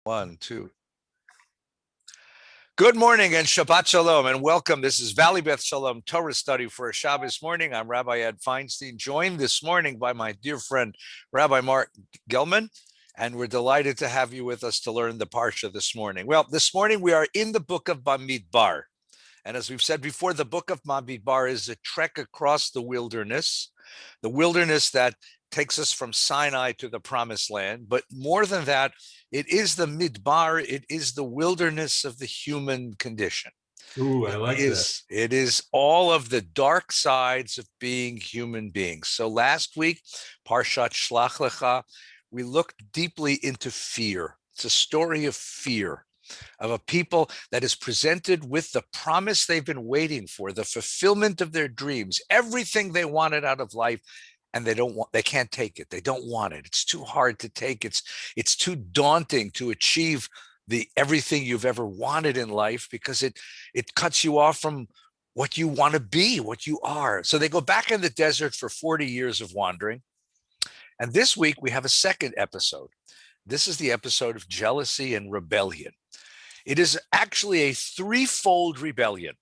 One, two. Good morning and Shabbat Shalom and welcome. This is Valley Beth Shalom Torah study for a Shabbos morning. I'm Rabbi Ed Feinstein, joined this morning by my dear friend, Rabbi Mark Gelman, and we're delighted to have you with us to learn the Parsha this morning. Well, this morning we are in the book of Bamidbar. And as we've said before, the book of Bamidbar is a trek across the wilderness that takes us from Sinai to the promised land. But more than that, it is the midbar, it is the wilderness of the human condition. Ooh, I like that. It is all of the dark sides of being human beings. So last week, Parshat Shlach Lecha, we looked deeply into fear. It's a story of fear, of a people that is presented with the promise they've been waiting for, the fulfillment of their dreams, everything they wanted out of life, and they can't take it. They don't want it. It's too hard to take. It's too daunting to achieve everything you've ever wanted in life because it cuts you off from what you want to be, what you are. So they go back in the desert for 40 years of wandering. And this week we have a second episode. This is the episode of jealousy and rebellion. It is actually a threefold rebellion.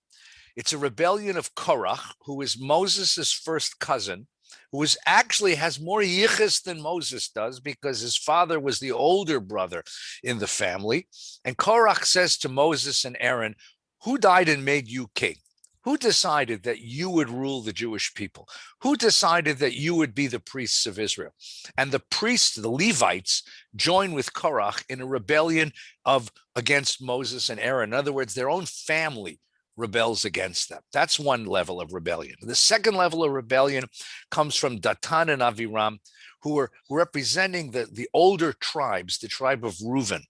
It's a rebellion of Korach, who is Moses' first cousin, who has more yichus than Moses does because his father was the older brother in the family. And Korach says to Moses and Aaron, who died and made you king? Who decided that you would rule the Jewish people? Who decided that you would be the priests of Israel? And the priests, the Levites, join with Korach in a rebellion against Moses and Aaron. In other words, their own family rebels against them. That's one level of rebellion. The second level of rebellion comes from Datan and Aviram, who are representing the older tribes, the tribe of Reuven,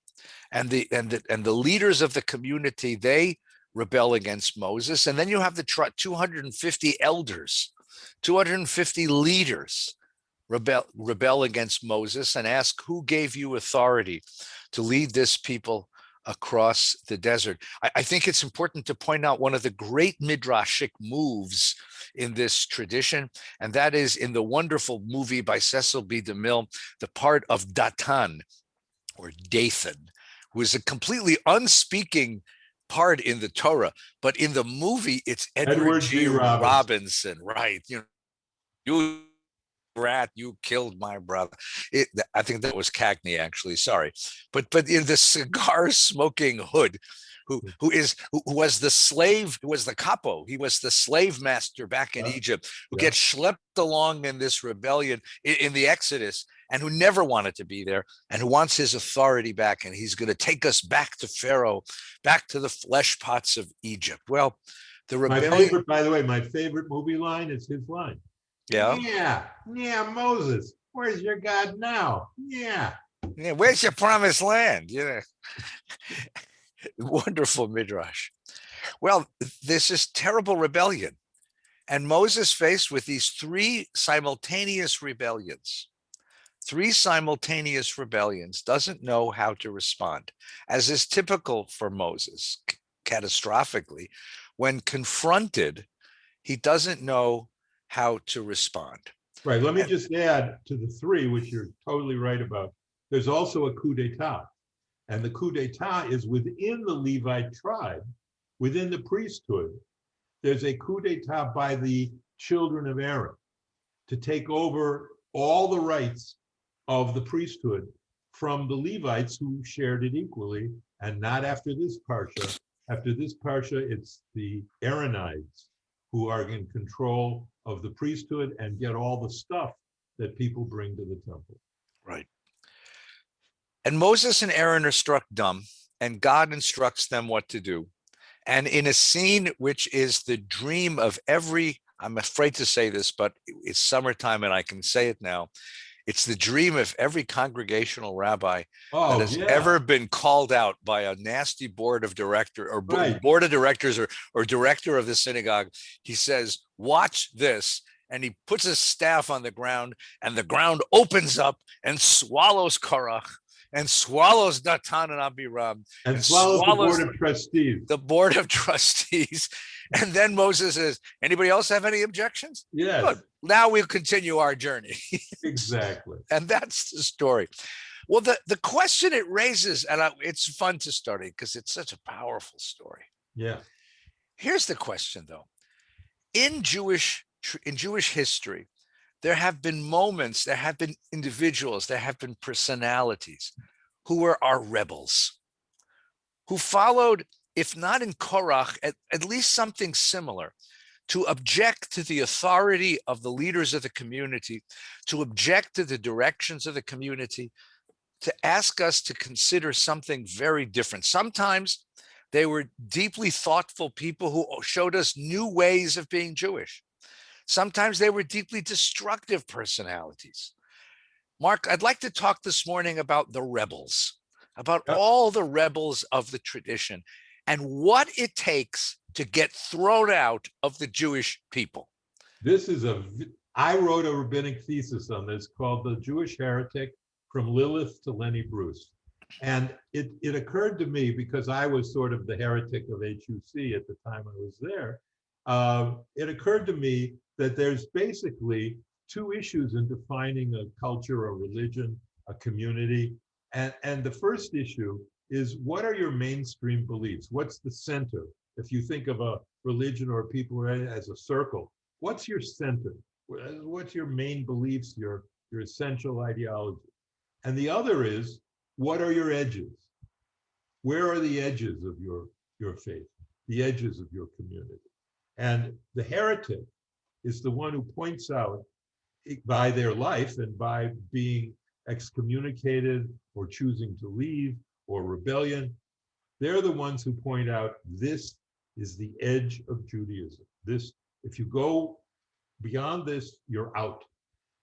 and the leaders of the community. They rebel against Moses, and then you have the 250 elders, 250 leaders rebel against Moses and ask, who gave you authority to lead this people across the desert? I think it's important to point out one of the great midrashic moves in this tradition, and that is in the wonderful movie by Cecil B. DeMille, the part of Datan, or Dathan, who is a completely unspeaking part in the Torah, but in the movie, it's Edward G. Robinson, right? You rat, you killed my brother. I think that was Cagney, actually. Sorry, but in the cigar smoking hood, who was the slave, who was the capo, he was the slave master back in Egypt, who gets schlepped along in this rebellion in the Exodus, and who never wanted to be there, and who wants his authority back, and he's going to take us back to Pharaoh, back to the flesh pots of Egypt. Well, the rebellion. By the way, my favorite movie line is his line. Yeah, Moses, where's your God now? Yeah, where's your promised land? Wonderful midrash. Well, this is terrible rebellion, and Moses, faced with these three simultaneous rebellions, doesn't know how to respond, as is typical for Moses. Catastrophically, when confronted, he doesn't know how to respond. Right. Let me just add to the three, which you're totally right about. There's also a coup d'etat. And the coup d'etat is within the Levite tribe, within the priesthood. There's a coup d'etat by the children of Aaron to take over all the rights of the priesthood from the Levites, who shared it equally, and not after this Parsha. After this Parsha, it's the Aaronites who are in control of the priesthood and get all the stuff that people bring to the temple. Right. And Moses and Aaron are struck dumb, and God instructs them what to do. And in a scene which is the dream of every, I'm afraid to say this, but it's summertime and I can say it now, it's the dream of every congregational rabbi that has ever been called out by a nasty board of directors or board of directors or director of the synagogue. He says, watch this. And he puts his staff on the ground, and the ground opens up and swallows Korach and swallows Datan and Abiram and swallows the board of trustees. The board of trustees. And then Moses says, anybody else have any objections? Yes. Good. Now we'll continue our journey. Exactly. And that's the story. Well, the question it raises, and it's fun to study because it's such a powerful story. Yeah. Here's the question, though. In Jewish history, there have been moments, there have been individuals, there have been personalities who were our rebels, who followed, if not in Korach, at least something similar, to object to the authority of the leaders of the community, to object to the directions of the community, to ask us to consider something very different. Sometimes they were deeply thoughtful people who showed us new ways of being Jewish. Sometimes they were deeply destructive personalities. Mark, I'd like to talk this morning about the rebels, about all the rebels of the tradition and what it takes to get thrown out of the Jewish people. I wrote a rabbinic thesis on this called The Jewish Heretic from Lilith to Lenny Bruce. And it occurred to me, because I was sort of the heretic of HUC at the time I was there, it occurred to me that there's basically two issues in defining a culture, a religion, a community. And the first issue is, what are your mainstream beliefs? What's the center? If you think of a religion or people as a circle, what's your center? What's your main beliefs, your essential ideology? And the other is, what are your edges? Where are the edges of your faith, the edges of your community? And the heretic is the one who points out, by their life and by being excommunicated or choosing to leave or rebellion, they're the ones who point out, this is the edge of Judaism. This, if you go beyond this, you're out.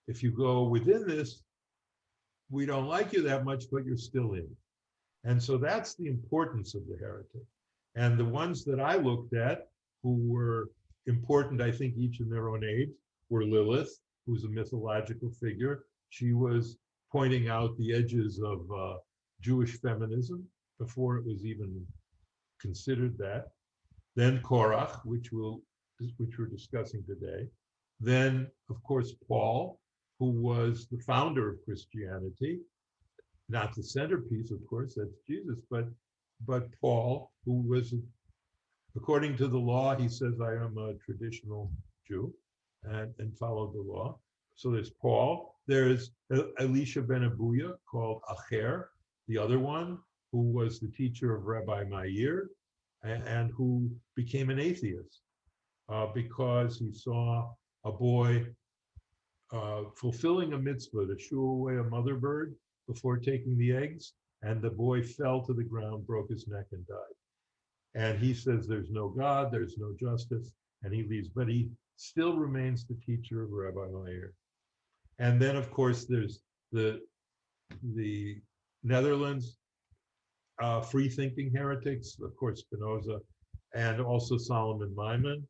If you go within this, we don't like you that much, but you're still in. And so that's the importance of the heretic. And the ones that I looked at who were important, I think each in their own age, were Lilith, who's a mythological figure. She was pointing out the edges of Jewish feminism before it was even considered that. Then Korach, which we're discussing today. Then, of course, Paul, who was the founder of Christianity, not the centerpiece, of course, that's Jesus, but Paul, who was, according to the law, he says, I am a traditional Jew, and followed the law. So there's Paul. There's Elisha ben Abuya, called Acher, the other one, who was the teacher of Rabbi Meir, and who became an atheist because he saw a boy fulfilling a mitzvah to shoo away a mother bird before taking the eggs, and the boy fell to the ground, broke his neck, and died. And he says there's no God, there's no justice, and he leaves, but he still remains the teacher of Rabbi Meir. And then, of course, there's the Netherlands free-thinking heretics, of course, Spinoza, and also Solomon Maimon.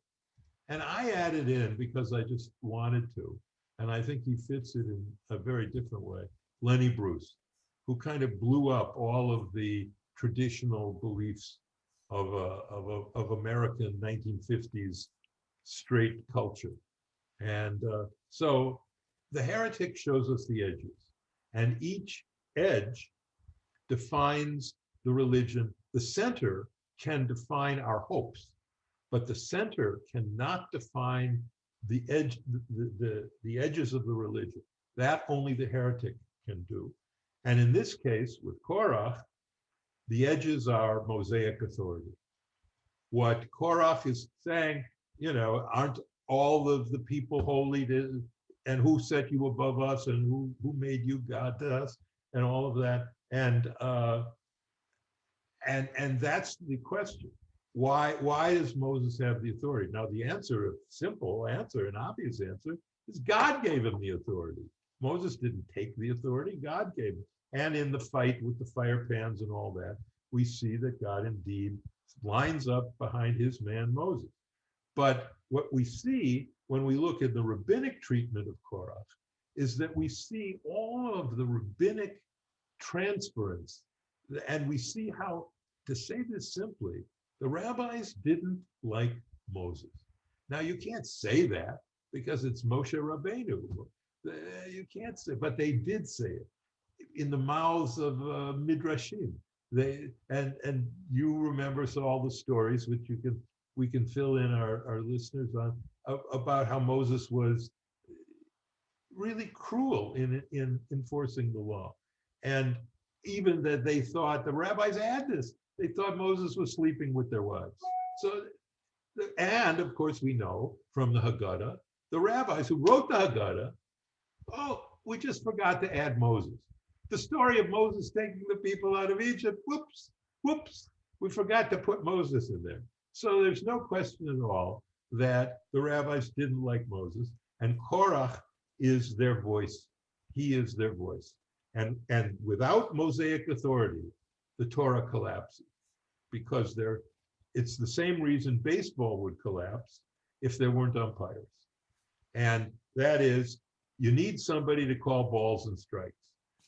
And I added in, because I just wanted to, and I think he fits it in a very different way, Lenny Bruce, who kind of blew up all of the traditional beliefs of American 1950s straight culture. And so the heretic shows us the edges, and each edge defines the religion. The center can define our hopes, but the center cannot define the edge, the edges of the religion. That only the heretic can do. And in this case, with Korach, the edges are Mosaic authority. What Korach is saying, aren't all of the people holy, and who set you above us, and who made you God to us, and all of that. And that's the question. Why does Moses have the authority? Now, the answer, a simple answer, an obvious answer, is God gave him the authority. Moses didn't take the authority, God gave him. And in the fight with the fire pans and all that, we see that God indeed lines up behind his man Moses. But what we see when we look at the rabbinic treatment of Korach is that we see all of the rabbinic transference, and we see how, to say this simply, the rabbis didn't like Moses. Now, you can't say that because it's Moshe Rabbeinu. You can't say, but they did say it. in the mouths of midrashim. And you remember all the stories which we can fill in our listeners on about how Moses was really cruel in enforcing the law, and even that they thought the rabbis had this. They thought Moses was sleeping with their wives. So, and of course, we know from the Haggadah, the rabbis who wrote the Haggadah, oh, we just forgot to add Moses. The story of Moses taking the people out of Egypt, whoops, we forgot to put Moses in there. So there's no question at all that the rabbis didn't like Moses, and Korach is their voice. He is their voice. And without Mosaic authority, the Torah collapses, because it's the same reason baseball would collapse if there weren't umpires. And that is, you need somebody to call balls and strikes.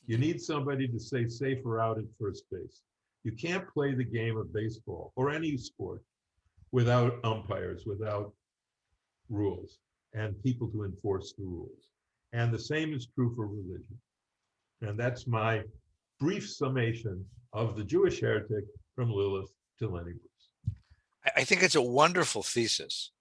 You need somebody to say safe or out at first base. You can't play the game of baseball or any sport without umpires, without rules, and people to enforce the rules. And the same is true for religion. And that's my brief summation of the Jewish heretic from Lilith to Lenny Bruce. I think it's a wonderful thesis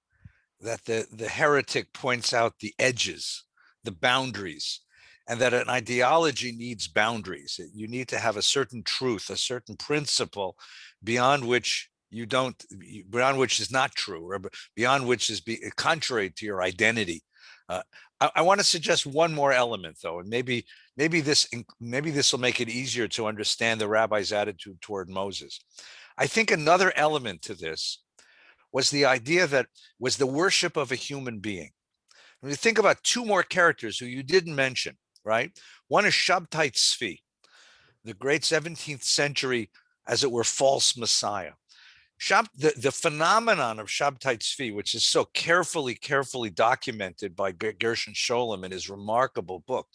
that the heretic points out the edges, the boundaries, and that an ideology needs boundaries. You need to have a certain truth, a certain principle beyond which beyond which is not true, or beyond which is contrary to your identity. I want to suggest one more element, though, and maybe this will make it easier to understand the rabbi's attitude toward Moses. I think another element to this was the idea that was the worship of a human being. When you think about two more characters who you didn't mention, right? One is Shabtai Tzvi, the great 17th century, as it were, false messiah. The phenomenon of Shabtai Tzvi, which is so carefully documented by Gershon Scholem in his remarkable book,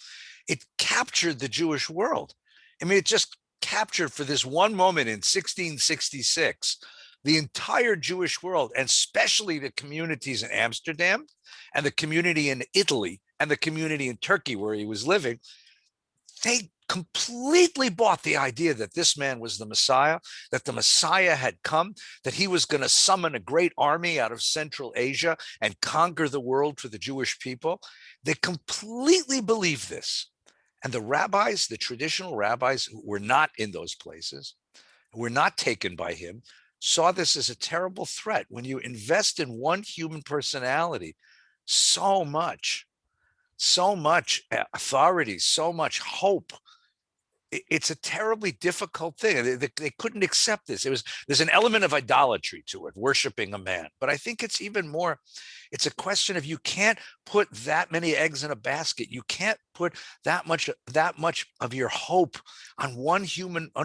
it captured the Jewish world. I mean, it just captured for this one moment in 1666 the entire Jewish world, and especially the communities in Amsterdam and the community in Italy and the community in Turkey where he was living. They completely bought the idea that this man was the Messiah, that the Messiah had come, that he was going to summon a great army out of Central Asia and conquer the world for the Jewish people. They completely believed this. And the rabbis, the traditional rabbis who were not in those places, who were not taken by him, saw this as a terrible threat. When you invest in one human personality, so much authority, so much hope, it's a terribly difficult thing. They couldn't accept this. There's an element of idolatry to it, worshiping a man. But I think it's even more, it's a question of, you can't put that many eggs in a basket. You can't put that much of your hope on one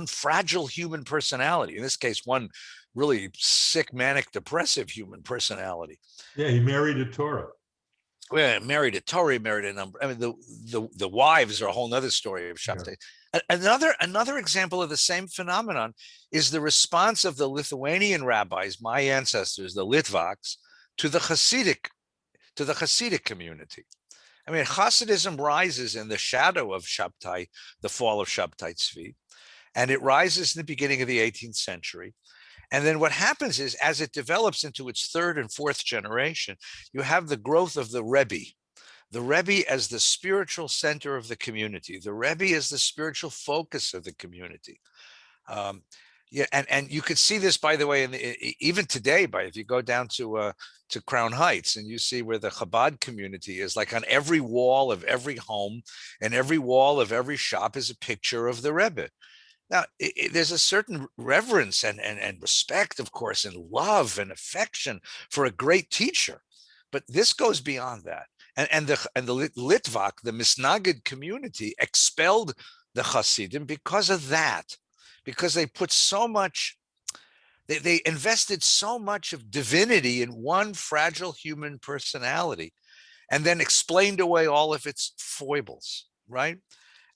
fragile human personality. In this case, one really sick, manic, depressive human personality. Yeah, he married a Torah. Well, married a Torah, married a number. I mean, the wives are a whole nother story of Shabtai. Yeah. Another example of the same phenomenon is the response of the Lithuanian rabbis, my ancestors, the Litvaks, to the Hasidic community. I mean, Hasidism rises in the shadow of Shabtai, the fall of Shabtai Tzvi, and it rises in the beginning of the 18th century. And then what happens is, as it develops into its third and fourth generation, you have the growth of the Rebbe as the spiritual center of the community, the Rebbe as the spiritual focus of the community. And you could see this, by the way, even today, if you go down to Crown Heights and you see where the Chabad community is, like on every wall of every home and every wall of every shop is a picture of the Rebbe. Now, there's a certain reverence and respect, of course, and love and affection for a great teacher, but this goes beyond that. And the Litvak, the Misnagid community, expelled the Hasidim because of that, because they put so much, they invested so much of divinity in one fragile human personality, and then explained away all of its foibles, right?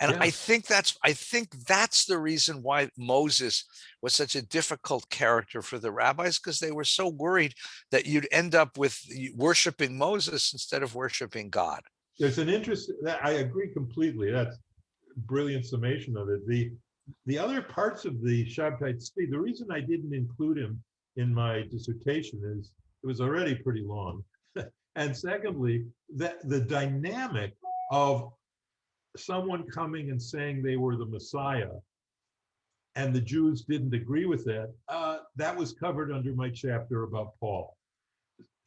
And yeah. I think that's the reason why Moses was such a difficult character for the rabbis, because they were so worried that you'd end up with worshiping Moses instead of worshiping God. There's an interest that I agree completely. That's brilliant summation of it. The other parts of the Shabtai Tzvi, the reason I didn't include him in my dissertation is it was already pretty long. And secondly, that the dynamic of someone coming and saying they were the Messiah and the Jews didn't agree with that, that was covered under my chapter about Paul.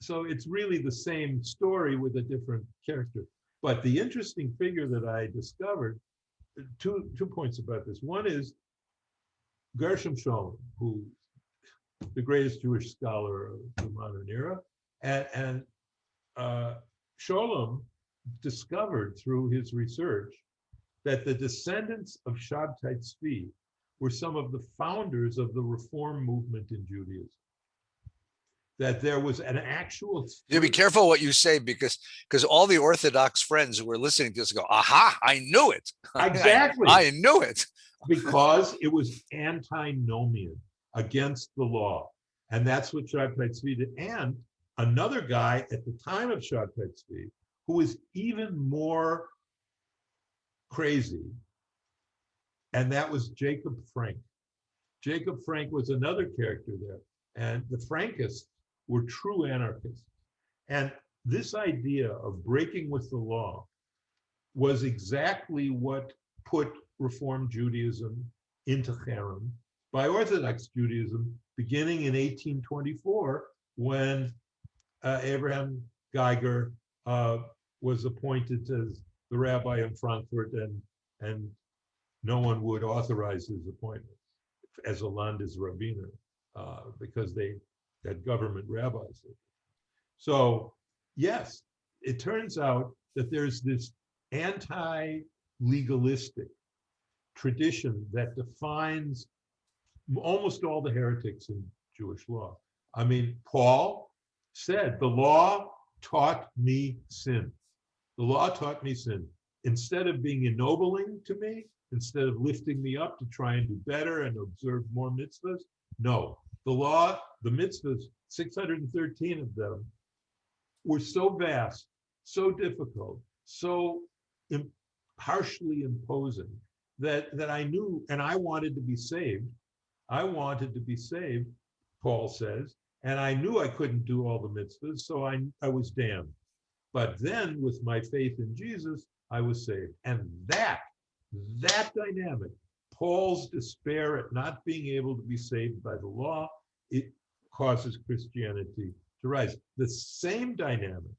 So it's really the same story with a different character. But the interesting figure that I discovered, two points about this. One is Gershom Scholem, who the greatest Jewish scholar of the modern era, and Scholem discovered through his research that the descendants of Shabtai Tzvi were some of the founders of the Reform movement in Judaism. That there was an actual. You be careful what you say because all the Orthodox friends who were listening to this go, aha, I knew it. Exactly. I knew it. Because it was antinomian, against the law. And that's what Shabtai Tzvi did. And another guy at the time of Shabtai Tzvi, who was even more crazy, and that was Jacob Frank. Jacob Frank was another character there. And the Frankists were true anarchists. And this idea of breaking with the law was exactly what put Reform Judaism into cherem by Orthodox Judaism, beginning in 1824, when Abraham Geiger was appointed as the rabbi in Frankfurt, and no one would authorize his appointment as a Landesrabbiner because they had government rabbis. So yes, it turns out that there's this anti-legalistic tradition that defines almost all the heretics in Jewish law. I mean, Paul said, the law taught me sin. The law taught me sin. Instead of being ennobling to me, instead of lifting me up to try and do better and observe more mitzvahs, no. The law, the mitzvahs, 613 of them, were so vast, so difficult, so harshly imposing that I knew, and I wanted to be saved. I wanted to be saved, Paul says, and I knew I couldn't do all the mitzvahs, so I was damned. But then with my faith in Jesus, I was saved. And that dynamic, Paul's despair at not being able to be saved by the law, it causes Christianity to rise. The same dynamic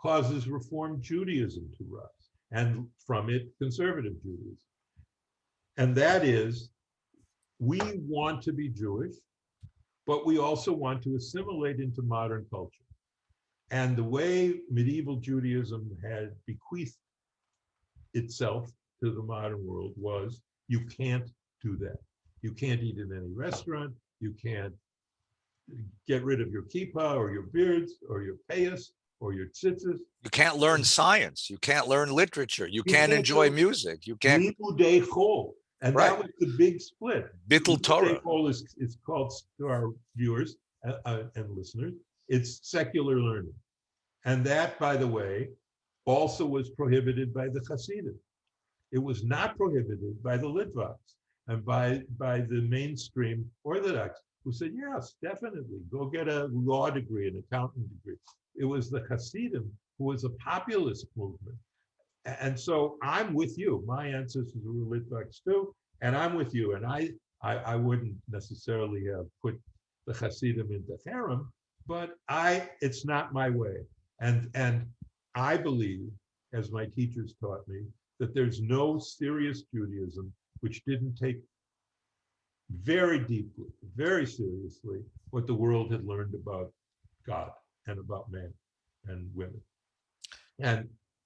causes Reform Judaism to rise, and from it, conservative Judaism. And that is, we want to be Jewish, but we also want to assimilate into modern culture. And the way medieval Judaism had bequeathed itself to the modern world was, you can't do that. You can't eat in any restaurant. You can't get rid of your kippah or your beards or your payas or your tzitzis. You can't learn science. You can't learn literature. You can't enjoy music. You can't. Limudei chol. And Right. that was the big split. Bittul Torah. Limudei chol is called, to our viewers and listeners, it's secular learning. And that, by the way, also was prohibited by the Hasidim. It was not prohibited by the Litvaks and by the mainstream Orthodox, who said, yes, definitely, go get a law degree, an accounting degree. It was the Hasidim, who was a populist movement. And so I'm with you. My ancestors were Litvaks too, and I'm with you. And I wouldn't necessarily have put the Hasidim into cherem, but it's not my way. And I believe, as my teachers taught me, that there's no serious Judaism which didn't take very deeply, very seriously, what the world had learned about God and about man and women.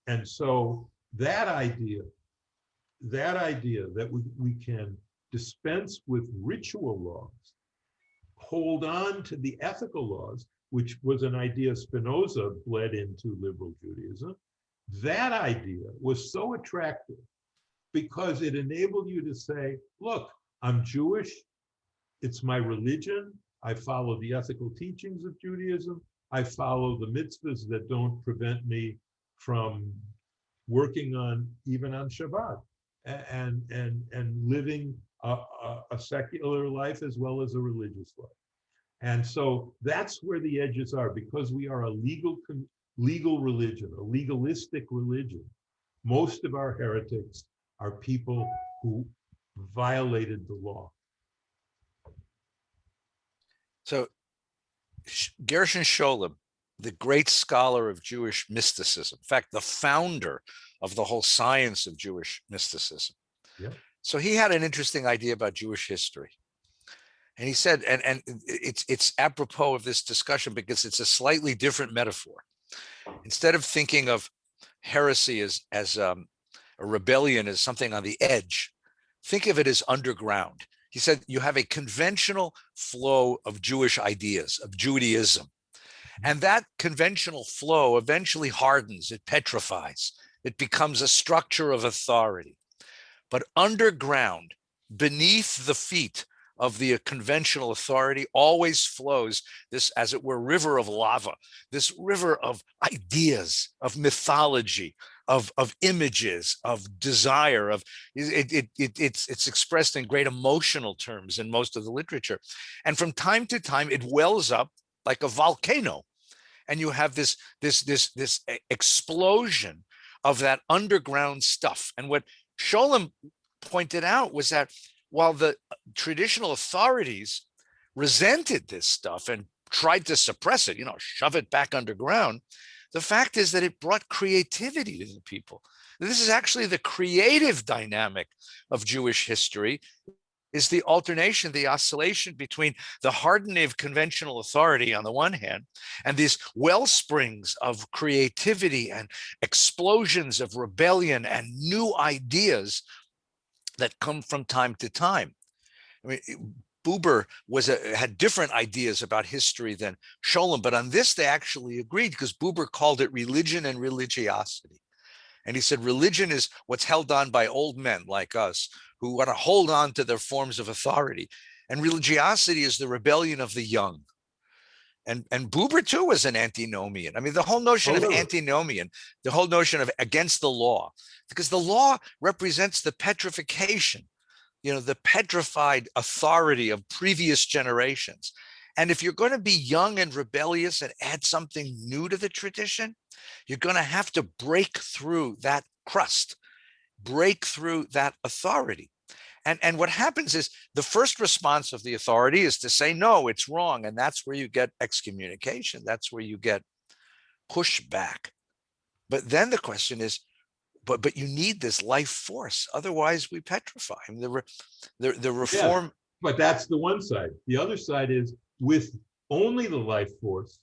And so that idea that we can dispense with ritual laws, hold on to the ethical laws, which was an idea Spinoza bled into liberal Judaism, that idea was so attractive because it enabled you to say, look, I'm Jewish, it's my religion, I follow the ethical teachings of Judaism, I follow the mitzvahs that don't prevent me from working even on Shabbat. and living a secular life as well as a religious life. And so that's where the edges are, because we are a legal religion, a legalistic religion. Most of our heretics are people who violated the law. So Gershon Scholem, the great scholar of Jewish mysticism, in fact, the founder of the whole science of Jewish mysticism. Yeah. So he had an interesting idea about Jewish history. And he said, and it's apropos of this discussion because it's a slightly different metaphor. Instead of thinking of heresy as a rebellion as something on the edge, think of it as underground. He said you have a conventional flow of Jewish ideas, of Judaism. And that conventional flow eventually hardens, it petrifies, it becomes a structure of authority. But underground, beneath the feet of the conventional authority, always flows this, as it were, river of lava, this river of ideas, of mythology, of images, of desire, of it's expressed in great emotional terms in most of the literature. And from time to time, it wells up like a volcano. And you have this explosion of that underground stuff. And what Scholem pointed out was that while the traditional authorities resented this stuff and tried to suppress it, shove it back underground, the fact is that it brought creativity to the people. This is actually the creative dynamic of Jewish history, is the alternation, the oscillation between the hardening of conventional authority on the one hand, and these well springs of creativity and explosions of rebellion and new ideas that come from time to time. I mean, Buber had different ideas about history than Scholem, but on this they actually agreed, because Buber called it religion and religiosity. And he said religion is what's held on by old men like us who want to hold on to their forms of authority. And religiosity is the rebellion of the young. And Buber too was an antinomian. I mean, the whole notion of antinomian, the whole notion of against the law, because the law represents the petrification, the petrified authority of previous generations. And if you're going to be young and rebellious and add something new to the tradition, you're going to have to break through that crust, break through that authority. And what happens is the first response of the authority is to say, no, it's wrong. And that's where you get excommunication. That's where you get pushback. But then the question is, but you need this life force. Otherwise, we petrify. I mean, the reform. Yeah, but that's the one side. The other side is with only the life force,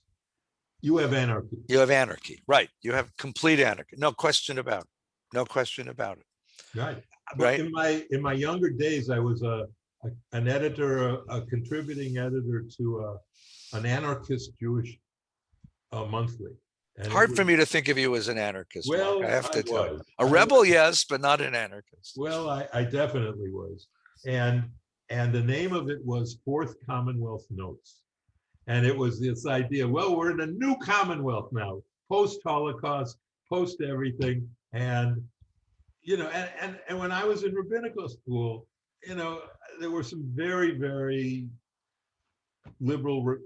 you have anarchy. You have anarchy, right? You have complete anarchy. No question about it. No question about it. Right. But right. In my younger days, I was an editor, a contributing editor to an anarchist Jewish monthly. And hard for me to think of you as an anarchist. Well, Mark, I have to tell you. A rebel, yes, but not an anarchist. Well, I definitely was. And the name of it was Fourth Commonwealth Notes. And it was this idea, well, we're in a new Commonwealth now, post-Holocaust, post-everything. And, and when I was in rabbinical school, there were some very, very liberal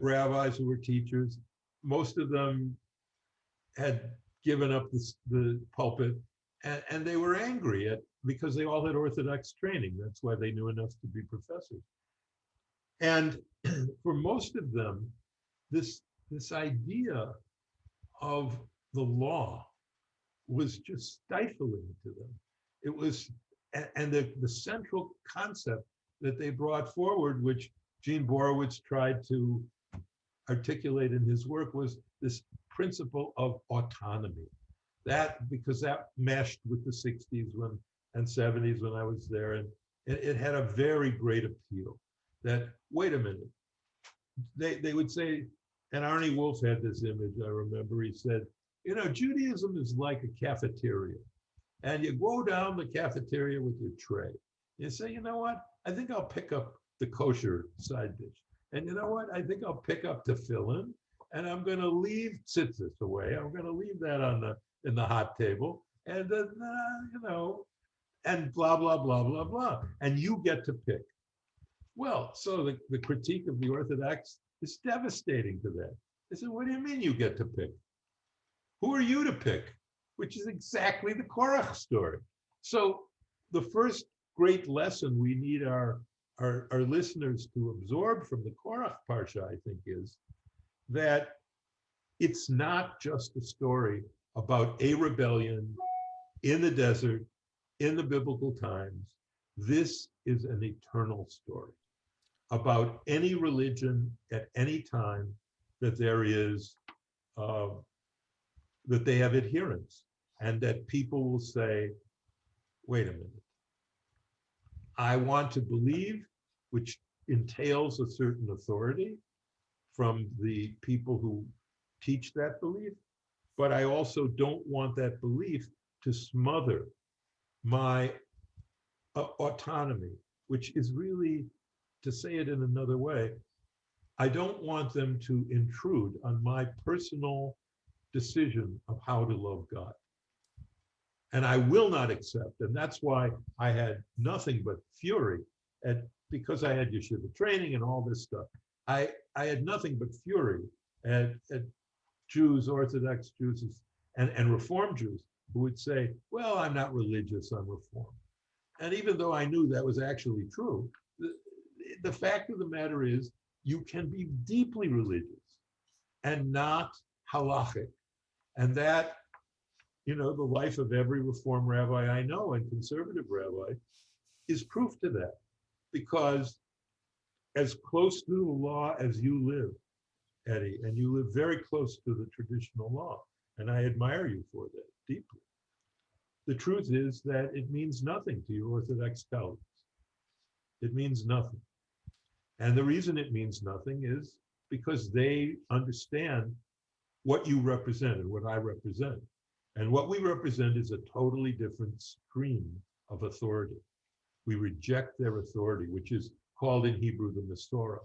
rabbis who were teachers. Most of them had given up the pulpit, and they were angry because they all had Orthodox training. That's why they knew enough to be professors. And for most of them, this idea of the law was just stifling to them. It was, and the central concept that they brought forward, which Gene Borowitz tried to articulate in his work, was this principle of autonomy. Because that meshed with the 60s and 70s when I was there, and it had a very great appeal. That, wait a minute, they would say, and Arnie Wolf had this image, I remember, he said, Judaism is like a cafeteria. And you go down the cafeteria with your tray. You say, you know what? I think I'll pick up the kosher side dish. And you know what? I think I'll pick up tefillin, and I'm going to leave tzitzis away. I'm going to leave that in the hot table. And then, and blah, blah, blah, blah, blah. And you get to pick. Well, so the critique of the Orthodox is devastating to them. They said, what do you mean you get to pick? Who are you to pick? Which is exactly the Korach story. So the first great lesson we need our listeners to absorb from the Korach Parsha, I think, is that it's not just a story about a rebellion in the desert, in the biblical times. This is an eternal story about any religion at any time that there is, that they have adherents, and that people will say, wait a minute, I want to believe, which entails a certain authority from the people who teach that belief, but I also don't want that belief to smother my autonomy, which is really, to say it in another way, I don't want them to intrude on my personal decision of how to love God. And I will not accept, and that's why I had nothing but fury because I had yeshiva training and all this stuff. I had nothing but fury at Jews, Orthodox Jews, and Reform Jews who would say, well, I'm not religious, I'm Reformed. And even though I knew that was actually true, the fact of the matter is you can be deeply religious and not halachic. And that, the life of every Reform rabbi I know and conservative rabbi is proof to that. Because as close to the law as you live, Eddie, and you live very close to the traditional law, and I admire you for that deeply. The truth is that it means nothing to your Orthodox colleagues. It means nothing. And the reason it means nothing is because they understand what you represent and what I represent. And what we represent is a totally different stream of authority. We reject their authority, which is called in Hebrew the Masorah,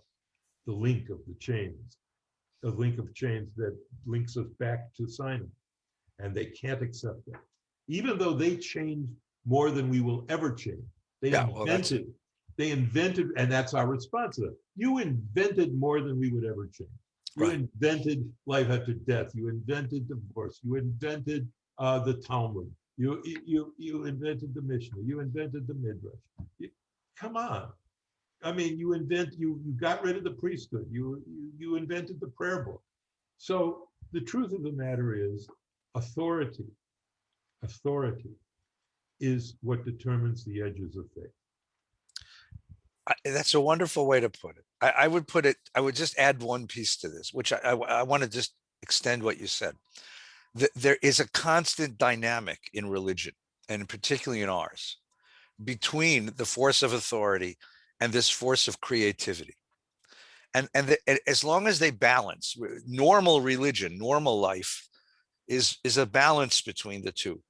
the link of the chains, the link of chains that links us back to Sinai. And they can't accept that. Even though they changed more than we will ever change. They invented, and that's our response to that. You invented more than we would ever change. You invented life after death. You invented divorce. You invented the Talmud. You invented the Mishnah. You invented the Midrash. Come on. I mean, you got rid of the priesthood. You invented the prayer book. So the truth of the matter is authority is what determines the edges of faith. That's a wonderful way to put it. I would just add one piece to this, which I want to just extend what you said. There is a constant dynamic in religion, and particularly in ours, between the force of authority and this force of creativity. And as long as they balance, normal religion, normal life is a balance between the two.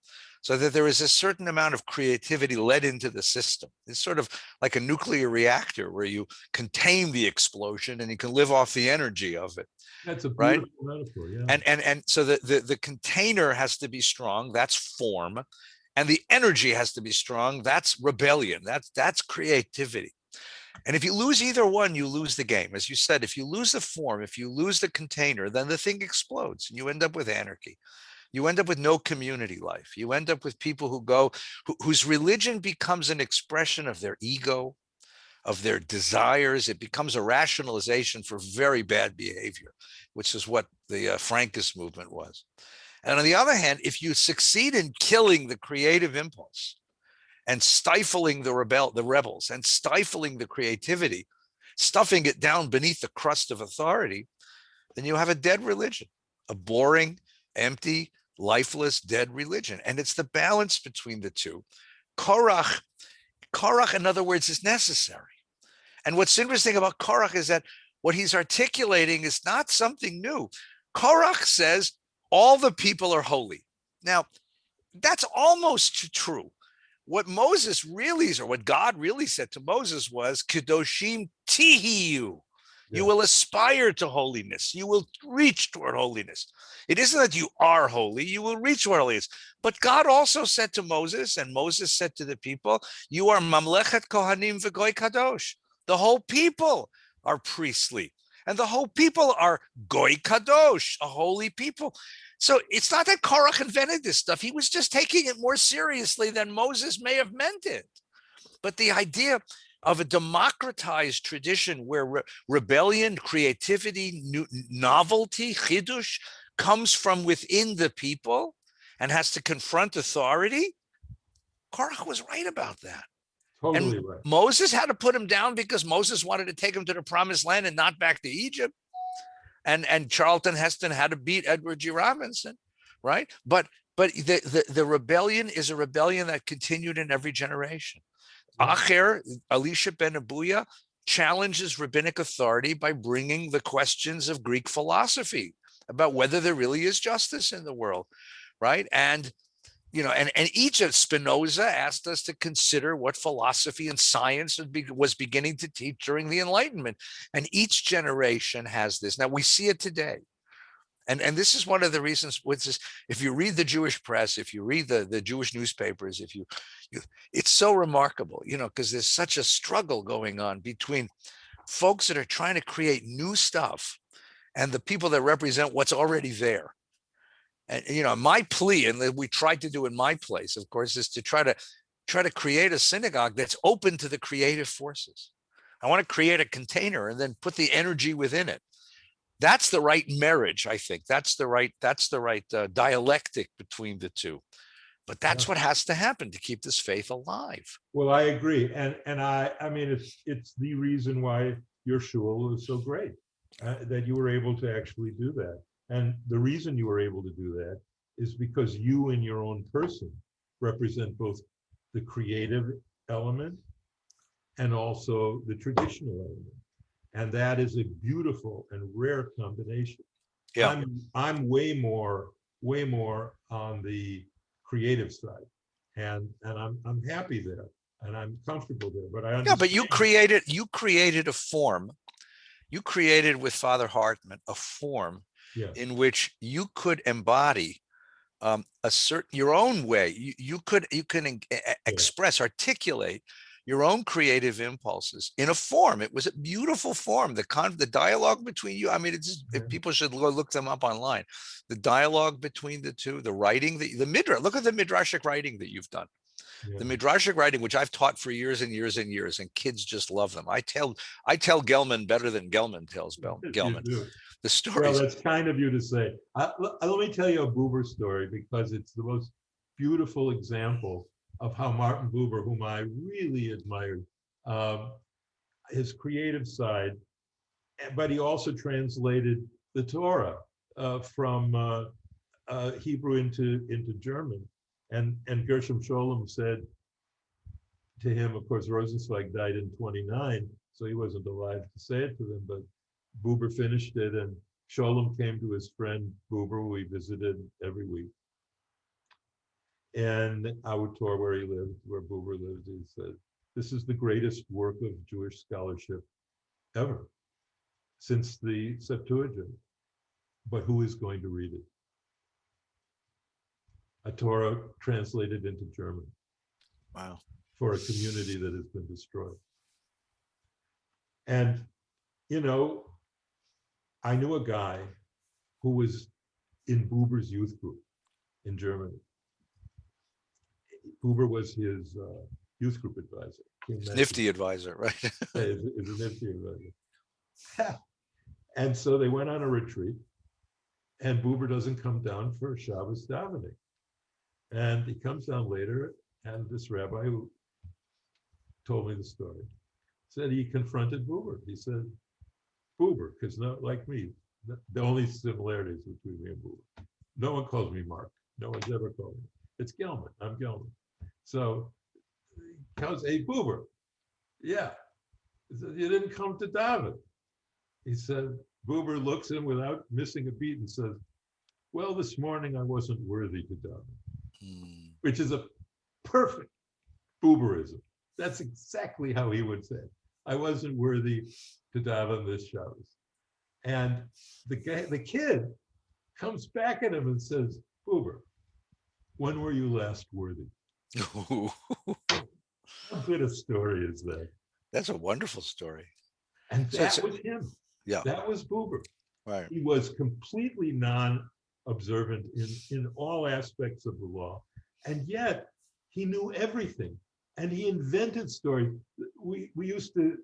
So that there is a certain amount of creativity led into the system. It's sort of like a nuclear reactor where you contain the explosion and you can live off the energy of it. That's a beautiful metaphor, yeah. And so the container has to be strong, that's form, and the energy has to be strong, that's rebellion, that's creativity. And if you lose either one, you lose the game. As you said, if you lose the form, if you lose the container, then the thing explodes and you end up with anarchy. You end up with no community life. You end up with people whose religion becomes an expression of their ego, of their desires. It becomes a rationalization for very bad behavior, which is what the Frankist movement was. And on the other hand, if you succeed in killing the creative impulse and stifling the rebels and stifling the creativity, stuffing it down beneath the crust of authority, then you have a dead religion, a boring, empty, lifeless, dead religion. And it's the balance between the two. Korach, in other words, is necessary. And what's interesting about Korach is that what he's articulating is not something new. Korach says all the people are holy. Now, that's almost true. What Moses really, or what God really said to Moses was, Kedoshim tihiyu. You Yeah. will aspire to holiness. You will reach toward holiness. It isn't that you are holy, you will reach toward holiness. But God also said to Moses, and Moses said to the people, you are mamlechet kohanim v'goy kadosh. The whole people are priestly. And the whole people are goy kadosh, a holy people. So it's not that Korach invented this stuff. He was just taking it more seriously than Moses may have meant it. But the idea of a democratized tradition where rebellion, creativity, novelty, chidush comes from within the people and has to confront authority, Korach was right about that. Totally And right. Moses had to put him down because Moses wanted to take him to the promised land and not back to Egypt. And Charlton Heston had to beat Edward G. Robinson, right? But the rebellion is a rebellion that continued in every generation. Acher, Elisha ben Abuya, challenges rabbinic authority by bringing the questions of Greek philosophy about whether there really is justice in the world, right? And and each of Spinoza asked us to consider what philosophy and science was beginning to teach during the Enlightenment. And each generation has this. Now we see it today. And this is one of the reasons, which is, if you read the Jewish press, if you read the Jewish newspapers, it's so remarkable, because there's such a struggle going on between folks that are trying to create new stuff and the people that represent what's already there. And my plea, and that we tried to do in my place, of course, is to try to create a synagogue that's open to the creative forces. I want to create a container and then put the energy within it. That's the right marriage, I think. That's the right dialectic between the two. But that's what has to happen to keep this faith alive. Well, I agree, and I mean it's the reason why your shul is so great, that you were able to actually do that. And the reason you were able to do that is because you in your own person represent both the creative element and also the traditional element. And that is a beautiful and rare combination. Yeah. I'm way more on the creative side. And I'm happy there and I'm comfortable there. But I understand. Yeah, but you created a form. You created with Father Hartman a form in which you could embody your own way. You can express, articulate your own creative impulses in a form. It was a beautiful form. The dialogue between you. I mean, people should look them up online. The dialogue between the two, the writing, the midrash. Look at the midrashic writing that you've done. The midrashic writing, which I've taught for years and years and years, and kids just love them. I tell Gelman better than Gelman tells Gelman. The stories. Well, that's kind of you to say. Let me tell you a Buber story, because it's the most beautiful example of how Martin Buber, whom I really admired, his creative side, but he also translated the Torah from Hebrew into German. And Gershom Scholem said to him, of course, Rosenzweig died in 29, so he wasn't alive to say it to them, but Buber finished it, and Scholem came to his friend Buber, who he visited every week. And Autor, where he lived, where Buber lived, he said, this is the greatest work of Jewish scholarship ever since the Septuagint. But who is going to read it? A Torah translated into German. Wow. For a community that has been destroyed. And, I knew a guy who was in Buber's youth group in Germany. Buber was his youth group advisor. Nifty advisor, right? Is a nifty advisor. And so they went on a retreat, and Buber doesn't come down for Shabbos davening. And he comes down later, and this rabbi who told me the story said he confronted Buber. He said, Buber, because not like me, the only similarities between me and Buber. No one calls me Mark. No one's ever called me. It's Gelman. I'm Gelman. So he comes, hey, Buber. Yeah. He said, you didn't come to daven. He said, Buber looks at him without missing a beat and says, well, this morning I wasn't worthy to daven. Which is a perfect Buberism. That's exactly how he would say it. I wasn't worthy to daven this Shabbos. And the kid comes back at him and says, Buber, when were you last worthy? How good a story is that? That's a wonderful story. And that was him. Yeah. That was Buber. Right. He was completely non-observant in all aspects of the law. And yet he knew everything. And he invented stories. We used to,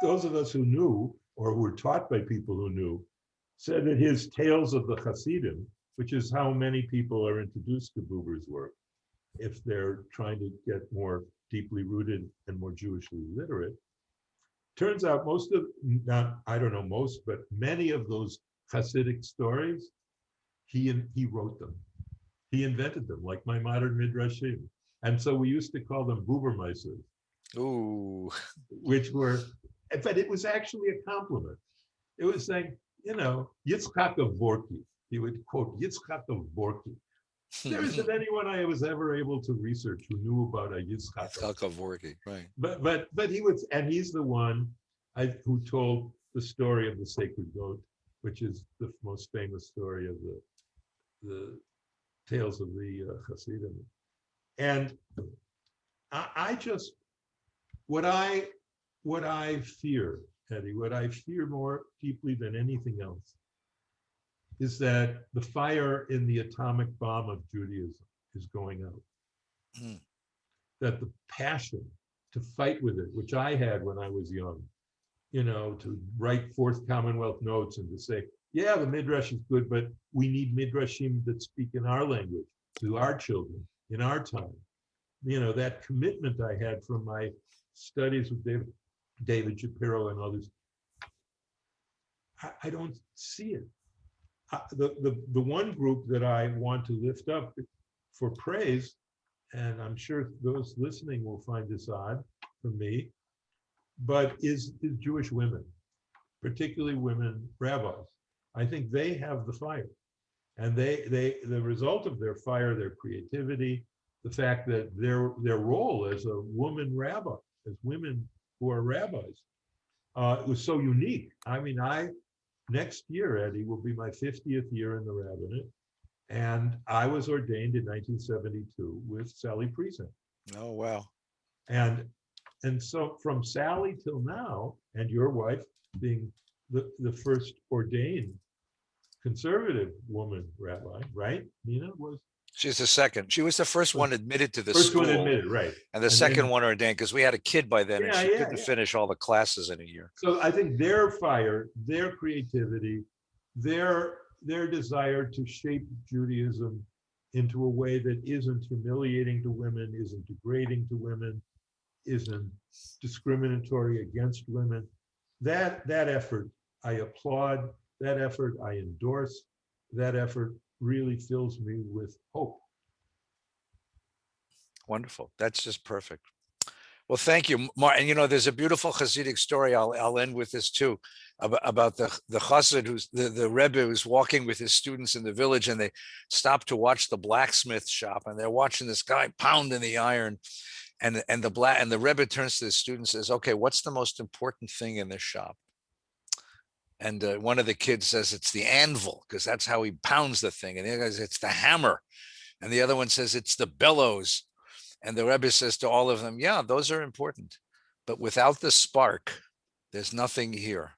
those of us who knew, or were taught by people who knew, said that his Tales of the Hasidim, which is how many people are introduced to Buber's work, if they're trying to get more deeply rooted and more Jewishly literate. Turns out most of, not, I don't know most, but many of those Hasidic stories, he wrote them. He invented them, like my modern Midrashim. And so we used to call them Bubermeisters. Ooh. Which were, but it was actually a compliment. It was saying, you know, Yitzchak of Borki. He would quote Yitzchak of Borki. There isn't anyone I was ever able to research who knew about a Yitzchak of Borki, right? But he was, and he's the one who told the story of the sacred goat, which is the most famous story of the tales of the Hasidim. And I just, what I fear, Eddie, what I fear more deeply than anything else is that the fire in the atomic bomb of Judaism is going out. That the passion to fight with it, which I had when I was young, you know, to write Fourth Commonwealth notes and to say, yeah, the Midrash is good, but we need Midrashim that speak in our language to our children in our time. You know, that commitment I had from my studies with David Shapiro and others, I don't see it. The one group that I want to lift up for praise, and I'm sure those listening will find this odd for me, but is Jewish women, particularly women rabbis. I think they have the fire, and the result of their fire, their creativity, the fact that their role as a woman rabbi, as women who are rabbis, was so unique. I mean, next year, Eddie, will be my 50th year in the rabbinate. And I was ordained in 1972 with Sally Priesand. Oh, wow. And so from Sally till now, and your wife being the first ordained conservative woman rabbi, right? Nina was? She's the second. She was the first one admitted to the first school. One admitted, right. And the second one ordained, because we had a kid by then and she couldn't finish all the classes in a year. So I think their fire, their creativity, their desire to shape Judaism into a way that isn't humiliating to women, isn't degrading to women, isn't discriminatory against women. That effort I applaud, that effort I endorse, that effort really fills me with hope. Wonderful. That's just perfect. Well, thank you, Mark. And you know, there's a beautiful Hasidic story. I'll end with this too, about the Chassid who's the Rebbe who's walking with his students in the village, and they stop to watch the blacksmith shop, and they're watching this guy pounding the iron, and the Rebbe turns to the student and says, "Okay, what's the most important thing in this shop?" And one of the kids says it's the anvil, because that's how he pounds the thing, and the other guy says it's the hammer, and the other one says it's the bellows. And the Rebbe says to all of them, yeah, those are important, but without the spark, there's nothing here.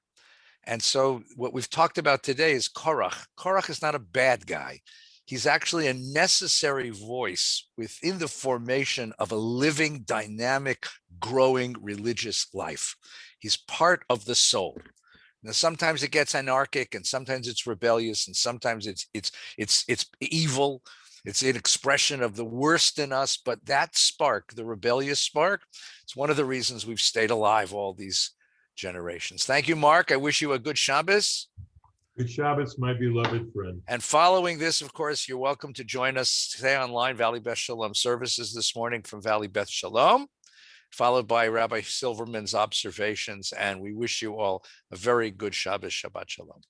And so what we've talked about today is Korach. Korach is not a bad guy. He's actually a necessary voice within the formation of a living, dynamic, growing religious life. He's part of the soul. Now, sometimes it gets anarchic, and sometimes it's rebellious, and sometimes it's evil. It's an expression of the worst in us, but that spark, the rebellious spark, it's one of the reasons we've stayed alive all these generations. Thank you, Mark. I wish you a good Shabbos. Good Shabbos, my beloved friend. And following this, of course, you're welcome to join us. Stay online, Valley Beth Shalom services this morning from Valley Beth Shalom, followed by Rabbi Silverman's observations. And we wish you all a very good Shabbos, Shabbat Shalom.